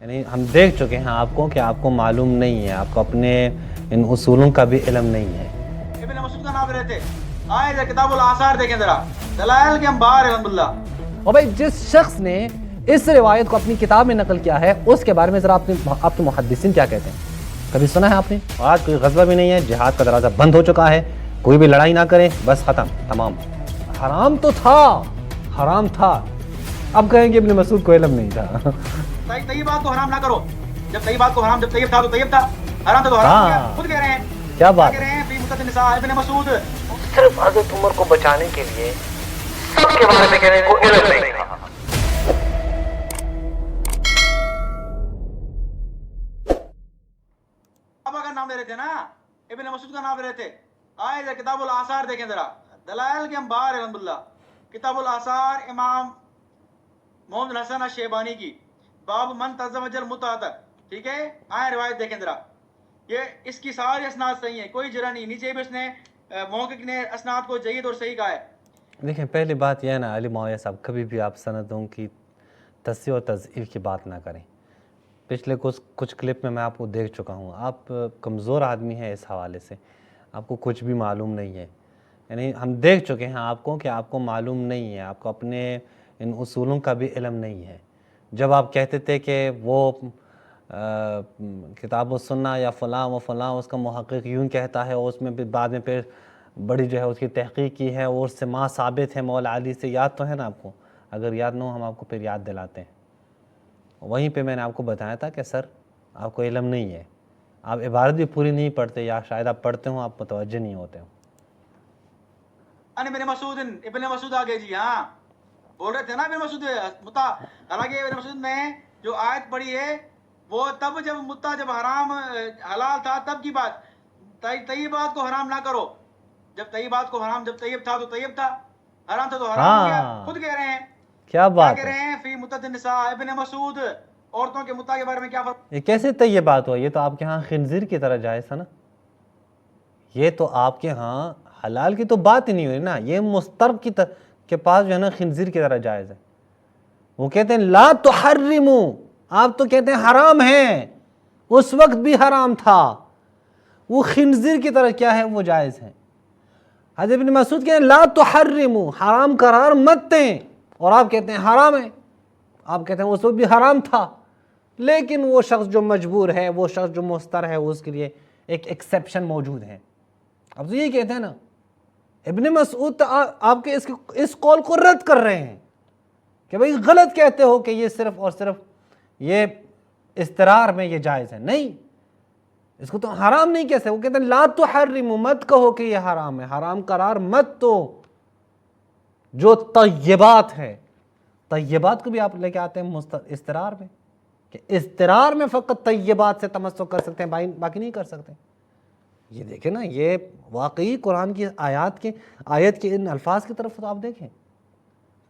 یعنی ہم دیکھ چکے ہیں آپ کو کہ آپ کو معلوم نہیں ہے، آپ کو اپنے ان اصولوں کا بھی علم نہیں ہے۔ ابن مسعود کا نام رہتے آئے ذرا کتاب الآثار دیکھیں ذرا دلائل کے انبار الحمدللہ۔ اور بھائی جس شخص نے اس روایت کو اپنی کتاب میں نقل کیا ہے اس کے بارے میں ذرا آپ کے محدثین کیا کہتے ہیں؟ کبھی سنا ہے آپ نے؟ آج کوئی غزوہ بھی نہیں ہے، جہاد کا دروازہ بند ہو چکا ہے، کوئی بھی لڑائی نہ کرے، بس ختم تمام۔ حرام تو تھا، حرام تھا، اب کہیں گے ابن مسعود کو علم نہیں تھا۔ طیبات کو حرام نہ کرو، جب طیبات کو حرام، جب طیب تھا تو طیب تھا، حرام تھا تو حرام ہو گیا، خود کہہ رہے ہیں۔ کیا بات کہہ رہے ہیں فی متعدد النساء ابن مسعود صرف حضرت عمر کو بچانے کے لیے سب کے بارے میں کہنے کو علم نہیں تھا۔ صحابہ کا نام لے رہے تھے نا، ابن مسعود کا نام لے رہے تھے۔ آئے ذرا کتاب الآثار دیکھیں ذرا دلائل کے انبار الحمدللہ، کتاب الآثار امام محمد بن حسن الشیبانی کی، باب من تزوج المتعۃ، ٹھیک ہے؟ آئے روایت دیکھیں ذرا، یہ اس کی ساری اسناد صحیح ہیں، کوئی جرح نہیں، نیچے بھی اس نے محقق نے اسناد کو جید اور صحیح کہا ہے۔ دیکھیں پہلی بات یہ ہے نا علی معاویہ صاحب، کبھی بھی آپ سندوں کی تصحیح و تضعیف کی بات نہ کریں۔ پچھلے کچھ کلپ میں آپ کو دیکھ چکا ہوں، آپ کمزور آدمی ہیں اس حوالے سے، آپ کو کچھ بھی معلوم نہیں ہے۔ یعنی ہم دیکھ چکے ہیں آپ کو کہ آپ کو معلوم نہیں ہے، آپ کو اپنے ان اصولوں کا بھی علم نہیں ہے۔ جب آپ کہتے تھے کہ وہ کتاب و سنہ یا فلاں و فلاں اس کا محقق یوں کہتا ہے، اور اس میں بعد میں پھر بڑی جو ہے اس کی تحقیق کی ہے اور اس سے ما ثابت ہے مولا علی سے، یاد تو ہے نا آپ کو؟ اگر یاد نہ ہو ہم آپ کو پھر یاد دلاتے ہیں۔ وہیں پہ میں نے آپ کو بتایا تھا کہ سر آپ کو علم نہیں ہے، آپ عبارت بھی پوری نہیں پڑھتے، یا شاید آپ پڑھتے ہوں آپ متوجہ نہیں ہوتے ہوں۔ ابن مسعود، ابن مسعود آگے جی، ہاں بول رہے تھے نا ابن مسعود متا، حالانکہ ابن مسعود نے جو آیت پڑھی ہے وہ تب جب متا جب حرام حلال تھا تب کی بات، طیبات کو حرام نہ کرو، جب طیبات کو حرام، جب طیب تھا تو طیب تھا، حرام تھا تو حرام ہو گیا، خود کہہ رہے ہیں۔ کیا بات کہہ رہے ہیں فی متعدد النساء ابن مسعود، عورتوں کے متا کے بارے میں کیا فرق؟ یہ کیسے طیب بات ہوا؟ یہ تو آپ کے ہاں خنزیر کی طرح جائز تھا نا، یہ تو آپ کے ہاں حلال کی تو بات ہی نہیں ہوئی نا، یہ مسترب کے پاس جو ہے نا خنزیر کی طرح جائز ہے۔ وہ کہتے ہیں لا تحرمو، آپ تو کہتے ہیں حرام ہے، اس وقت بھی حرام تھا، وہ خنزیر کی طرح کیا ہے وہ جائز ہے۔ حضرت ابن مسعود کہتے ہیں لا تحرمو، حرام قرار مت دیں، اور آپ کہتے ہیں حرام ہے، آپ کہتے ہیں اس وقت بھی حرام تھا، لیکن وہ شخص جو مجبور ہے، وہ شخص جو مستر ہے، اس کے لیے ایک ایکسیپشن موجود ہے۔ اب تو یہی کہتے ہیں نا، ابن مسعود آپ کے اس قول کو رد کر رہے ہیں کہ بھئی غلط کہتے ہو کہ یہ صرف اور صرف یہ استرار میں یہ جائز ہے، نہیں، اس کو تو حرام نہیں کہتے، وہ کہتے ہیں لا تحرموا، مت کہو کہ یہ حرام ہے، حرام قرار مت دو جو طیبات ہے۔ طیبات کو بھی آپ لے کے آتے ہیں استرار میں، کہ استرار میں فقط طیبات سے تمسک کر سکتے ہیں، باقی نہیں کر سکتے۔ یہ دیکھیں نا، یہ واقعی قرآن کی آیت کے ان الفاظ کی طرف تو آپ دیکھیں،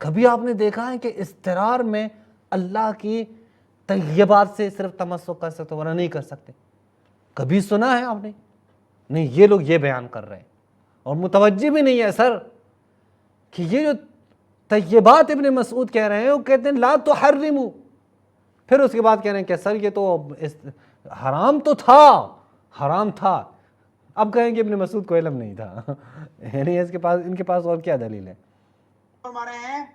کبھی آپ نے دیکھا ہے کہ استرار میں اللہ کی طیبات سے صرف تمسک کر سکتے ورنہ نہیں کر سکتے؟ کبھی سنا ہے آپ نے؟ نہیں، یہ لوگ یہ بیان کر رہے ہیں اور متوجہ بھی نہیں ہے سر کہ یہ جو طیبات ابن مسعود کہہ رہے ہیں وہ کہتے ہیں لا تحرموا، پھر اس کے بعد کہہ رہے ہیں کہ سر یہ تو حرام تو تھا، حرام تھا، اب کہیں گے ابن مسعود کو علم نہیں تھا۔ یعنی ان کے پاس اور کیا دلیل ہے؟ فرما رہے ہیں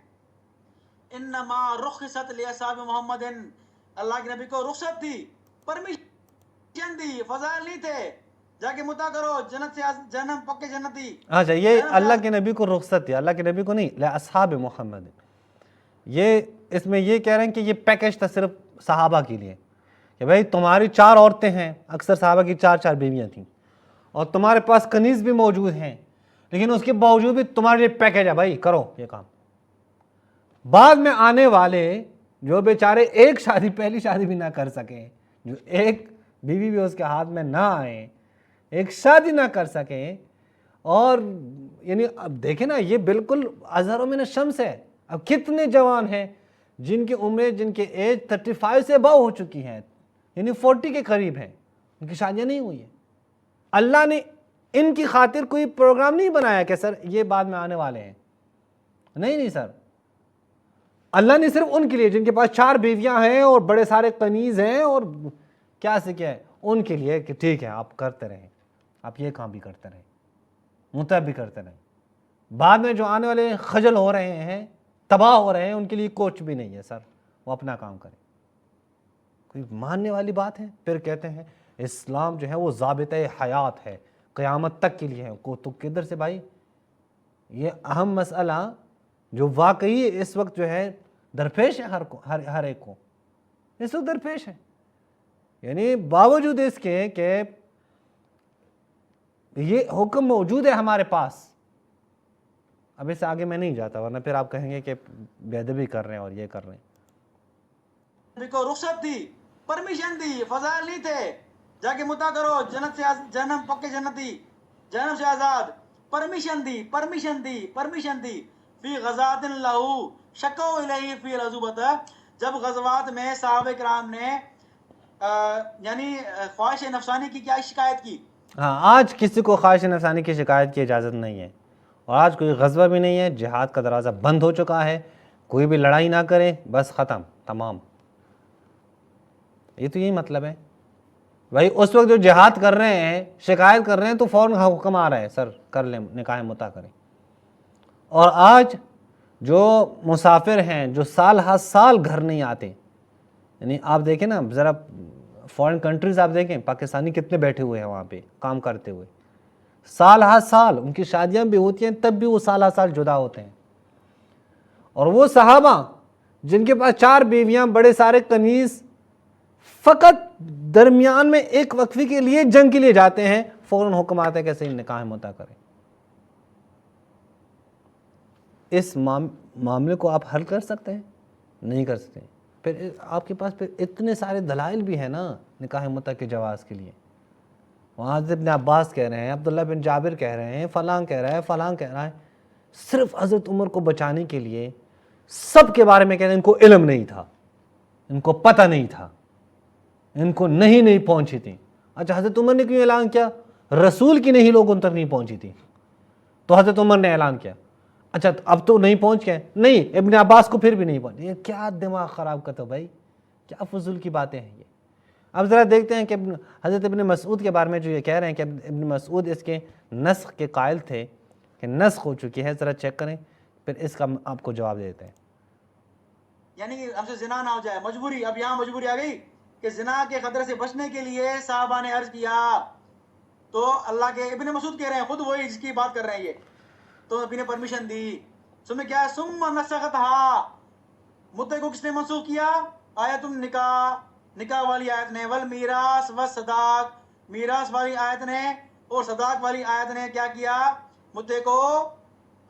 انما رخصت لاصحاب محمد، اللہ کے نبی کو رخصت دی، پرمیشن دی، فضائل نہیں تھے، جا کے متا کرو، جنت سے جہنم پکے جنتی۔ اچھا، یہ اللہ کے نبی کو رخصت دی، اللہ کے نبی کو نہیں، لاصحاب محمد، یہ اس میں یہ کہہ رہے ہیں کہ یہ پیکج تھا صرف صحابہ کے لیے، کہ بھائی تمہاری 4 عورتیں ہیں، اکثر صحابہ کی 4 بیویاں تھیں، اور تمہارے پاس کنیز بھی موجود ہیں، لیکن اس کے باوجود بھی تمہارے لیے پیکج ہے، بھائی کرو یہ کام۔ بعد میں آنے والے جو بیچارے ایک شادی، پہلی شادی بھی نہ کر سکیں، جو ایک بیوی بھی اس کے ہاتھ میں نہ آئے، ایک شادی نہ کر سکیں، اور یعنی اب دیکھیں نا، یہ بالکل اظہر من الشمس ہے۔ اب کتنے جوان ہیں جن کی عمریں، جن کے ایج 35 سے ابو ہو چکی ہیں، یعنی 40 کے قریب ہیں، ان کی شادیاں نہیں ہوئی ہیں۔ اللہ نے ان کی خاطر کوئی پروگرام نہیں بنایا کہ سر یہ بعد میں آنے والے ہیں، نہیں سر، اللہ نے صرف ان کے لیے جن کے پاس 4 بیویاں ہیں اور بڑے سارے کنیز ہیں اور کیا سے کیا ہے ان کے لیے کہ ٹھیک ہے آپ کرتے رہیں، آپ یہ کام بھی کرتے رہیں، متع بھی کرتے رہیں، بعد میں جو آنے والے خجل ہو رہے ہیں، تباہ ہو رہے ہیں، ان کے لیے کچھ بھی نہیں ہے سر، وہ اپنا کام کریں۔ کوئی ماننے والی بات ہے؟ پھر کہتے ہیں اسلام جو ہے وہ ضابطہ حیات ہے، قیامت تک کے لیے ہے۔ تو کدھر سے بھائی؟ یہ اہم مسئلہ جو واقعی اس وقت جو ہے درپیش ہے ہر ایک کو، اس وقت درپیش ہے، یعنی باوجود اس کے کہ یہ حکم موجود ہے ہمارے پاس۔ اب اس سے آگے میں نہیں جاتا ورنہ پھر آپ کہیں گے کہ بے ادبی کر رہے ہیں اور یہ کر رہے ہیں۔ کو رخصت دی، پرمیشن دی، فضائل نہیں تھے، جا کے متا کرو، جنت سے جہنم پکے جنتی، جہنم سے آزاد، پرمیشن دی، پرمیشن دی، پرمیشن دی۔ فی غزات لہو شکو الیہ فی العذوبۃ، جب غزوات میں صحابہ کرام نے یعنی خواہش نفسانی کی کیا شکایت کی؟ ہاں، آج کسی کو خواہش نفسانی کی شکایت کی اجازت نہیں ہے، اور آج کوئی غزوہ بھی نہیں ہے، جہاد کا دروازہ بند ہو چکا ہے، کوئی بھی لڑائی نہ کرے، بس ختم تمام۔ یہ تو یہی مطلب ہے بھائی، اس وقت جو جہاد کر رہے ہیں، شکایت کر رہے ہیں، تو فوراً حکم آ رہا ہے سر کر لیں، نکاح متع کریں۔ اور آج جو مسافر ہیں جو سال ہر سال گھر نہیں آتے، یعنی آپ دیکھیں نا ذرا فورن کنٹریز، آپ دیکھیں پاکستانی کتنے بیٹھے ہوئے ہیں وہاں پہ کام کرتے ہوئے، سال ہر سال ان کی شادیاں بھی ہوتی ہیں، تب بھی وہ سال ہر سال جدا ہوتے ہیں۔ اور وہ صحابہ جن کے پاس 4 بیویاں، بڑے سارے کنیز، فقط درمیان میں ایک وقفے کے لیے جنگ کے لیے جاتے ہیں، فوراً حکم آتا ہے کہ صحیح نکاح متع کریں۔ اس معاملے کو آپ حل کر سکتے ہیں؟ نہیں کر سکتے۔ پھر آپ کے پاس پھر اتنے سارے دلائل بھی ہیں نا نکاح متع کے جواز کے لیے۔ وہاں حضرت ابن عباس کہہ رہے ہیں، عبداللہ بن جابر کہہ رہے ہیں، فلاں کہہ رہا ہے، فلاں کہہ رہا ہے۔ صرف حضرت عمر کو بچانے کے لیے سب کے بارے میں کہہ رہے ہیں ان کو علم نہیں تھا، ان کو پتہ نہیں تھا، ان کو نہیں پہنچی تھی۔ اچھا حضرت عمر نے کیوں اعلان کیا؟ رسول کی نہیں لوگوں تک نہیں پہنچی تھی، تو حضرت عمر نے اعلان کیا۔ اچھا اب تو نہیں پہنچ گئے، نہیں ابن عباس کو پھر بھی نہیں پہنچی۔ یہ کیا دماغ خراب کرتا بھائی، کیا فضول کی باتیں ہیں یہ۔ اب ذرا دیکھتے ہیں کہ حضرت ابن مسعود کے بارے میں جو یہ کہہ رہے ہیں کہ ابن مسعود اس کے نسخ کے قائل تھے کہ نسخ ہو چکی ہے، ذرا چیک کریں، پھر اس کا آپ کو جواب دیتے ہیں۔ یعنی کہ ہم سے زنا نہ ہو جائے، مجبوری، اب یہاں مجبوری آ گئی کہ زنا کے خطرے سے بچنے کے لیے صحابہ نے عرض کیا، تو اللہ کے ابن مسعود کہہ رہے ہیں، خود وہی جس کی بات کر رہے ہیں یہ، تو نبی نے پرمیشن دی۔ سمجھ کیا ہے؟ ثم نسختھا، مدعے کو کس نے منسوخ کیا؟ آیت النکاح، نکاح والی آیت نے، والمیراث والصداق، میراث والی آیت نے اور صداق والی آیت نے کیا کیا؟ مدعے کو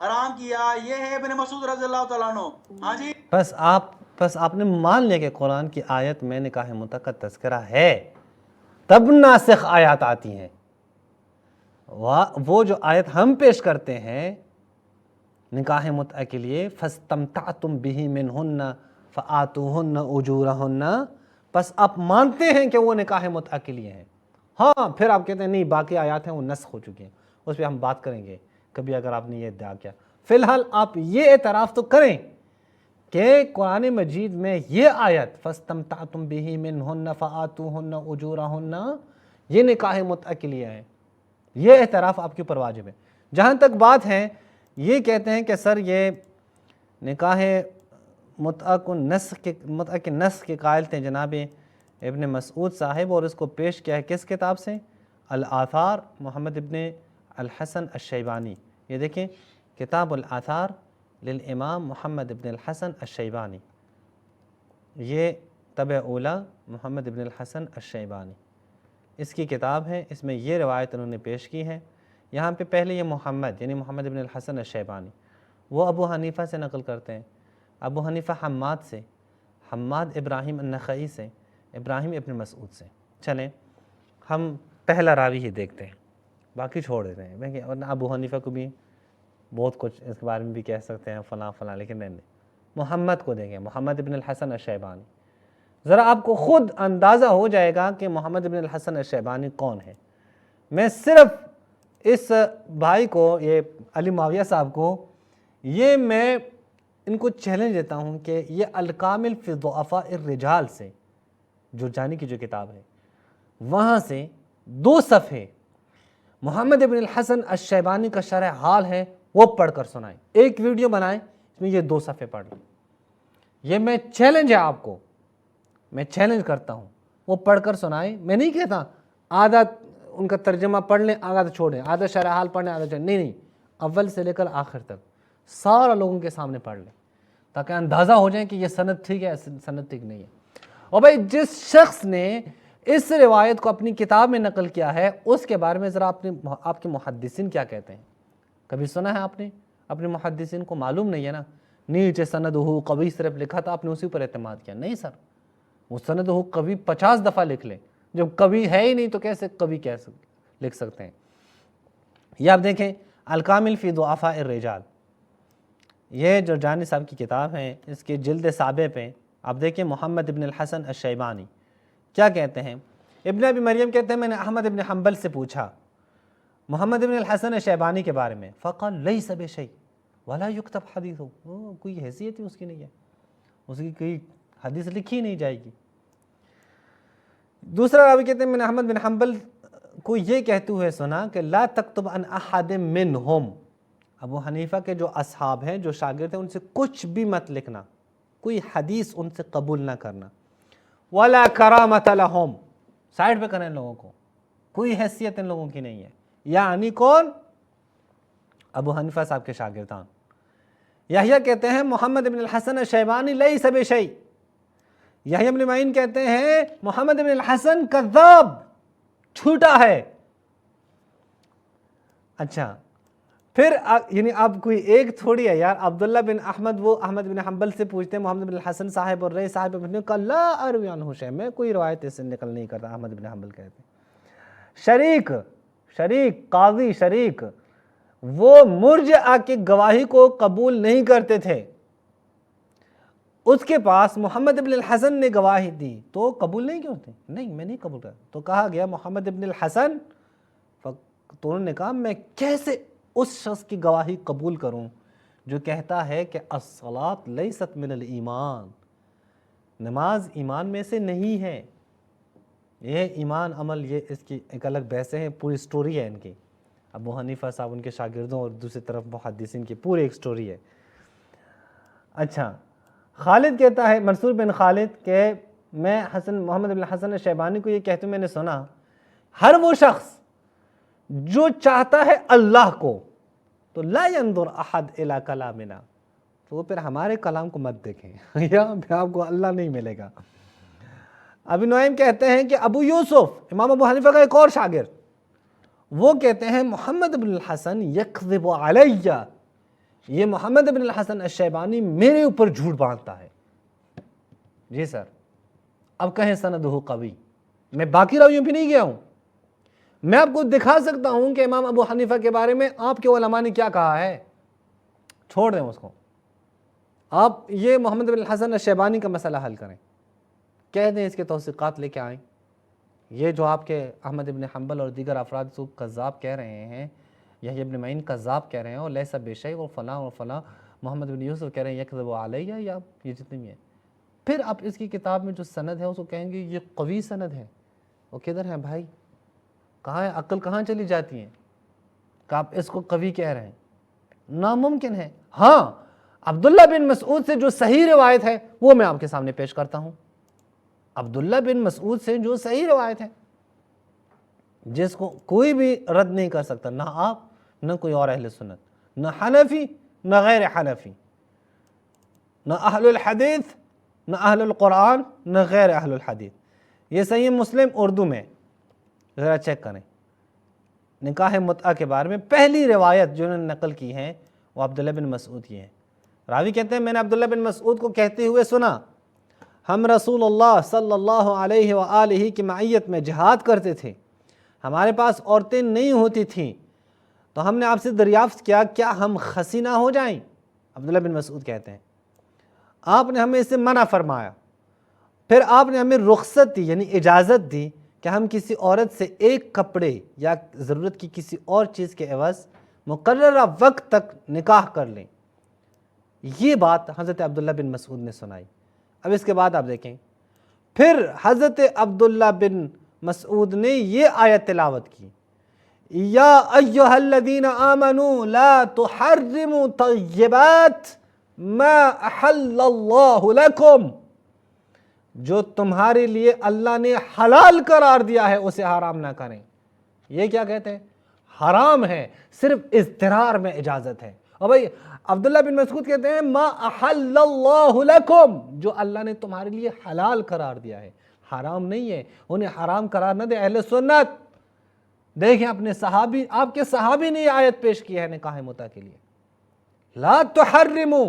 حرام کیا۔ یہ ہے ابن مسعود رضی اللہ تعالیٰ عنہ۔ ہاں جی، بس آپ نے مان لیا کہ قرآن کی آیت میں نکاح متع کا تذکرہ ہے، تب ناسخ آیات آتی ہیں۔ وہ جو آیت ہم پیش کرتے ہیں نکاح متع کے لیے، فَاسْتَمْتَعْتُمْ بِهِ مِنْهُنَّ فَآتُوهُنَّ أُجُورَهُنَّ، بس آپ مانتے ہیں کہ وہ نکاح متع کے لیے ہیں۔ ہاں پھر آپ کہتے ہیں نہیں باقی آیات ہیں وہ نسخ ہو چکی ہیں، اس پہ ہم بات کریں گے کبھی اگر آپ نے یہ ادعا کیا۔ فی الحال آپ یہ اعتراف تو کریں کہ قرآن مجید میں یہ آیت فَاسْتَمْتَعْتُمْ بِهِ مِنْهُنَّ فَآتُوهُنَّ أُجُورَهُنَّ یہ نکاح متع کے لیے ہے، یہ اعتراف آپ کے اوپر واجب ہے۔ جہاں تک بات ہے یہ کہتے ہیں کہ سر یہ نکاح متع کے نسخ کے قائل تھے جناب ابن مسعود صاحب، اور اس کو پیش کیا ہے کس کتاب سے؟ الآثار محمد ابن الحسن الشیبانی۔ یہ دیکھیں کتاب الآثار للامام محمد ابن الحسن الشیبانی، یہ طبع اولا محمد ابن الحسن الشیبانی، اس کی کتاب ہے، اس میں یہ روایت انہوں نے پیش کی ہے۔ یہاں پہ پہلے یہ محمد یعنی محمد ابن الحسن الشیبانی وہ ابو حنیفہ سے نقل کرتے ہیں، ابو حنیفہ حماد سے، حماد ابراہیم النخعی سے، ابراہیم ابن مسعود سے۔ چلیں ہم پہلا راوی ہی دیکھتے ہیں، باقی چھوڑ دیتے ہیں، ورنہ ابو حنیفہ کو بھی بہت کچھ اس کے بارے میں بھی کہہ سکتے ہیں فلاں فلاں، لیکن نہیں، محمد کو دیکھیں، محمد ابن الحسن الشیبانی۔ ذرا آپ کو خود اندازہ ہو جائے گا کہ محمد ابن الحسن الشیبانی کون ہے۔ میں صرف اس بھائی کو، یہ علی معاویہ صاحب کو، یہ میں ان کو چیلنج دیتا ہوں کہ یہ الکامل فی ضعفاء الرجال سے جرجانی کی جو کتاب ہے وہاں سے 2 صفحے محمد ابن الحسن الشیبانی کا شرح حال ہے وہ پڑھ کر سنائیں، ایک ویڈیو بنائیں اس میں یہ 2 صفحے پڑھ لیں۔ یہ میں چیلنج ہے آپ کو، میں چیلنج کرتا ہوں، وہ پڑھ کر سنائیں۔ میں نہیں کہتا آدھا ان کا ترجمہ پڑھ لیں آدھا چھوڑیں، آدھا شرح حال پڑھ لیں آدھا چھوڑیں، نہیں، اول سے لے کر آخر تک سارا لوگوں کے سامنے پڑھ لیں تاکہ اندازہ ہو جائیں کہ یہ سند ٹھیک ہے سند ٹھیک نہیں ہے۔ اور بھائی جس شخص نے اس روایت کو اپنی کتاب میں نقل کیا ہے اس کے بارے میں ذرا آپ کے محدثین کیا کہتے ہیں؟ کبھی سنا ہے آپ نے اپنے محدثین کو؟ معلوم نہیں ہے نا، نیچے سند ہو قوی صرف لکھا تھا، آپ نے اسی پر اعتماد کیا؟ نہیں سر، وہ سند ہو قوی 50 دفعہ لکھ لیں، جب قوی ہے ہی نہیں تو کیسے قوی لکھ سکتے ہیں؟ یہ آپ دیکھیں الکامل فی ضعفاء الرجال، یہ جرجانی صاحب کی کتاب ہے، اس کے جلد 7 پہ آپ دیکھیں محمد ابن الحسن الشیبانی کیا کہتے ہیں۔ ابن ابی مریم کہتے ہیں میں نے احمد ابن حنبل سے پوچھا محمد ابن الحسن الشیبانی کے بارے میں، فقال لیس بشیء ولا یکتب حدیثہ، کوئی حیثیت ہی اس کی نہیں ہے، اس کی کوئی حدیث لکھی نہیں جائے گی۔ دوسرا راوی کہتے ہیں میں نے احمد بن حنبل کو یہ کہتے ہوئے سنا کہ لا تکتب عن احد منہم، ابو حنیفہ کے جو اصحاب ہیں جو شاگرد ہیں ان سے کچھ بھی مت لکھنا، کوئی حدیث ان سے قبول نہ کرنا، ولا کرامۃ لہم، سائڈ پہ کریں لوگوں کو، کوئی حیثیت ان لوگوں کی نہیں ہے۔ یعنی کون؟ ابو حنیفہ صاحب کے شاگردان۔ یحییٰ کہتے ہیں محمد ابن الحسن الشیبانی لیس بشیء، یحییٰ ابن معین کہتے ہیں محمد ابن الحسن کذاب، جھوٹا ہے۔ اچھا پھر یعنی اب کوئی ایک تھوڑی ہے یار، عبداللہ بن احمد وہ احمد بن حنبل سے پوچھتے ہیں محمد بن الحسن صاحب اور رئی صاحب ابن کا لا اروی عنہ شیء، میں کوئی روایت اس سے نقل نہیں کرتا، احمد بن حنبل کہتے ہیں۔ شریک قاضی شریک وہ مرجع کی گواہی کو قبول نہیں کرتے تھے، اس کے پاس محمد ابن الحسن نے گواہی دی تو قبول نہیں کیوں ہوتے؟ نہیں میں نہیں قبول کرتا، تو کہا گیا محمد ابن الحسن، تو انہوں نے کہا میں کیسے اس شخص کی گواہی قبول کروں جو کہتا ہے کہ الصلاۃ لیست من الایمان، نماز ایمان میں سے نہیں ہے۔ یہ ایمان عمل یہ اس کی ایک الگ بحثیں ہیں، پوری سٹوری ہے ان کی، ابو حنیفہ صاحب ان کے شاگردوں اور دوسری طرف محدثین کی پوری ایک سٹوری ہے۔ اچھا خالد کہتا ہے منصور بن خالد کہ میں محمد بن حسن الشیبانی کو یہ کہتے میں نے سنا ہر وہ شخص جو چاہتا ہے اللہ کو تو لا ينظر احد الى کلامنا، تو وہ پھر ہمارے کلام کو مت دیکھیں، یہاں پہ آپ کو اللہ نہیں ملے گا۔ ابی نعیم کہتے ہیں کہ ابو یوسف امام ابو حنیفہ کا ایک اور شاگرد، وہ کہتے ہیں محمد بن الحسن یکذب علی، یہ محمد بن الحسن الشیبانی میرے اوپر جھوٹ باندھتا ہے۔ جی سر، اب کہیں سندہ قوی، میں باقی راویوں پہ نہیں گیا ہوں، میں آپ کو دکھا سکتا ہوں کہ امام ابو حنیفہ کے بارے میں آپ کے علماء نے کیا کہا ہے، چھوڑ دیں اس کو، آپ یہ محمد بن الحسن الشیبانی کا مسئلہ حل کریں، کہہ دیں اس کے توثیقات لے کے آئیں۔ یہ جو آپ کے احمد ابن حنبل اور دیگر افراد کو کذاب کہہ رہے ہیں، یحییٰ ابن معین کذاب کہہ رہے ہیں اور لیس بشیء اور فلاں محمد بن یوسف کہہ رہے ہیں یکذب علی، یا یہ جتنے بھی ہیں، پھر آپ اس کی کتاب میں جو سند ہے اس کو کہیں گے یہ قوی سند ہے، وہ کدھر ہے بھائی؟ کہاں ہے عقل؟ کہاں چلی جاتی ہیں کہ آپ اس کو قوی کہہ رہے ہیں؟ ناممکن ہے۔ ہاں عبداللہ بن مسعود سے جو صحیح روایت ہے وہ میں آپ کے سامنے پیش کرتا ہوں، عبداللہ بن مسعود سے جو صحیح روایت ہے جس کو کوئی بھی رد نہیں کر سکتا، نہ آپ نہ کوئی اور اہل سنت، نہ حنفی نہ غیر حنفی، نہ اہل الحدیث نہ اہل القرآن نہ غیر اہل الحدیث۔ یہ صحیح مسلم اردو میں ذرا چیک کریں، نکاح متعہ کے بارے میں پہلی روایت جو انہوں نے نقل کی ہے وہ عبداللہ بن مسعود کی ہے۔ راوی کہتے ہیں میں نے عبداللہ بن مسعود کو کہتے ہوئے سنا ہم رسول اللہ صلی اللہ علیہ وآلہ کی معیت میں جہاد کرتے تھے، ہمارے پاس عورتیں نہیں ہوتی تھیں، تو ہم نے آپ سے دریافت کیا کیا ہم خسی نہ ہو جائیں؟ عبداللہ بن مسعود کہتے ہیں آپ نے ہمیں اس سے منع فرمایا، پھر آپ نے ہمیں رخصت دی یعنی اجازت دی کہ ہم کسی عورت سے ایک کپڑے یا ضرورت کی کسی اور چیز کے عوض مقررہ وقت تک نکاح کر لیں، یہ بات حضرت عبداللہ بن مسعود نے سنائی. اب اس کے بعد آپ دیکھیں پھر حضرت عبداللہ بن مسعود نے یہ آیت تلاوت کی, یا ایہا الذین آمنوا لا تحرموا طیبات ما احل اللہ لکم, جو تمہارے لیے اللہ نے حلال قرار دیا ہے اسے حرام نہ کریں. یہ کیا کہتے ہیں؟ حرام ہے, صرف اضطرار میں اجازت ہے. اور بھائی عبداللہ بن مسعود کہتے ہیں ما احل اللہ لکم, جو اللہ نے تمہارے لیے حلال قرار دیا ہے, حرام نہیں ہے. انہیں حرام قرار نہ دے اہل سنت. دیکھیں اپنے صحابی, آپ کے صحابی نے یہ آیت پیش کی ہے نکاح متع کے لیے, لا تحرموا,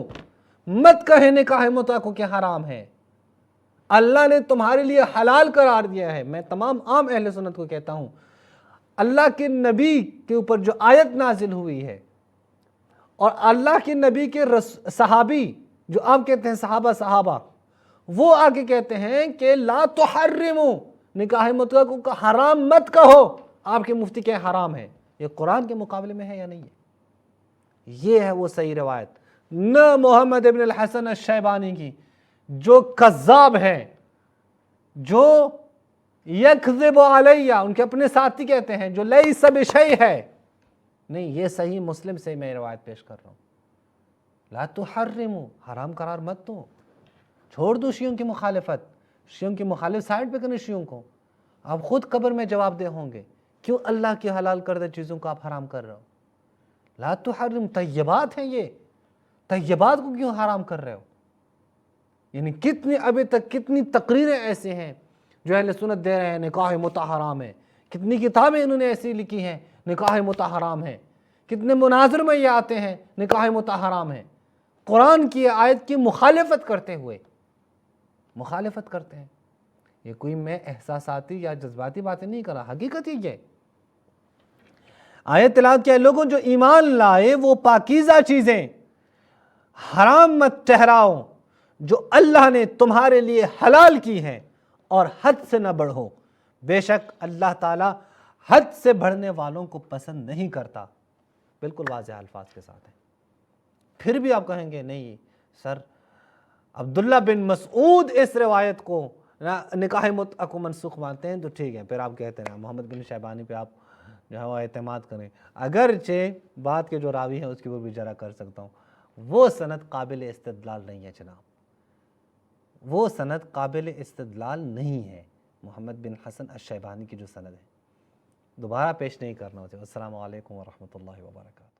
مت کہیں نکاح متع کو کہ حرام ہے, اللہ نے تمہارے لیے حلال قرار دیا ہے. میں تمام عام اہل سنت کو کہتا ہوں, اللہ کے نبی کے اوپر جو آیت نازل ہوئی ہے اور اللہ کے نبی کے صحابی جو آپ کہتے ہیں صحابہ, وہ آگے کہتے ہیں کہ لا تحرموا, نکاح متع کو حرام مت کہو. آپ کے مفتی کہ حرام ہے, یہ قرآن کے مقابلے میں ہے یا نہیں ہے؟ یہ ہے وہ صحیح روایت, نہ محمد ابن الحسن الشیبانی کی جو کذاب ہیں, جو یکذب علیہ, ان کے اپنے ساتھی کہتے ہیں, جو لیس بشیء ہے. نہیں, یہ صحیح مسلم سے میں روایت پیش کر رہا ہوں. لا تحرموا, حرام قرار مت دو. چھوڑ دو شیعوں کی مخالفت, شیعوں کی مخالف سائڈ پہ کرنے شیعوں کو. آپ خود قبر میں جواب دہ ہوں گے, کیوں اللہ کی حلال کردہ چیزوں کو آپ حرام کر رہے ہو؟ لا تحرم, طیبات ہیں یہ, طیبات کو کیوں حرام کر رہے ہو؟ یعنی کتنی ابھی تک کتنی تقریریں ایسے ہیں جو اہل سنت دے رہے ہیں نکاح متع حرام ہے, کتنی کتابیں انہوں نے ایسی لکھی ہیں نکاح متع حرام ہے, کتنے مناظر میں یہ آتے ہیں نکاح متع حرام ہے, قرآن کی آیت کی مخالفت کرتے ہوئے مخالفت کرتے ہیں. یہ کوئی میں احساساتی یا جذباتی باتیں نہیں کر رہا, حقیقت ہی ہے. آیت تلاوت کیا, لوگوں جو ایمان لائے وہ پاکیزہ چیزیں حرام مت ٹھہراؤ جو اللہ نے تمہارے لیے حلال کی ہیں, اور حد سے نہ بڑھو, بے شک اللہ تعالیٰ حد سے بڑھنے والوں کو پسند نہیں کرتا. بالکل واضح الفاظ کے ساتھ ہے. پھر بھی آپ کہیں گے نہیں سر, عبداللہ بن مسعود اس روایت کو نکاح متع کو منسوخ مانتے ہیں, تو ٹھیک ہے, پھر آپ کہتے ہیں محمد بن شیبانی پہ آپ جو ہے وہ اعتماد کریں. اگرچہ بات کے جو راوی ہیں اس کی وہ بھی جرا کر سکتا ہوں, وہ سند قابل استدلال نہیں ہے جناب, وہ سند قابل استدلال نہیں ہے. محمد بن حسن الشیبانی کی جو سند ہے دوبارہ پیش نہیں کرنا ہوتے. السلام علیکم ورحمۃ اللہ وبرکاتہ.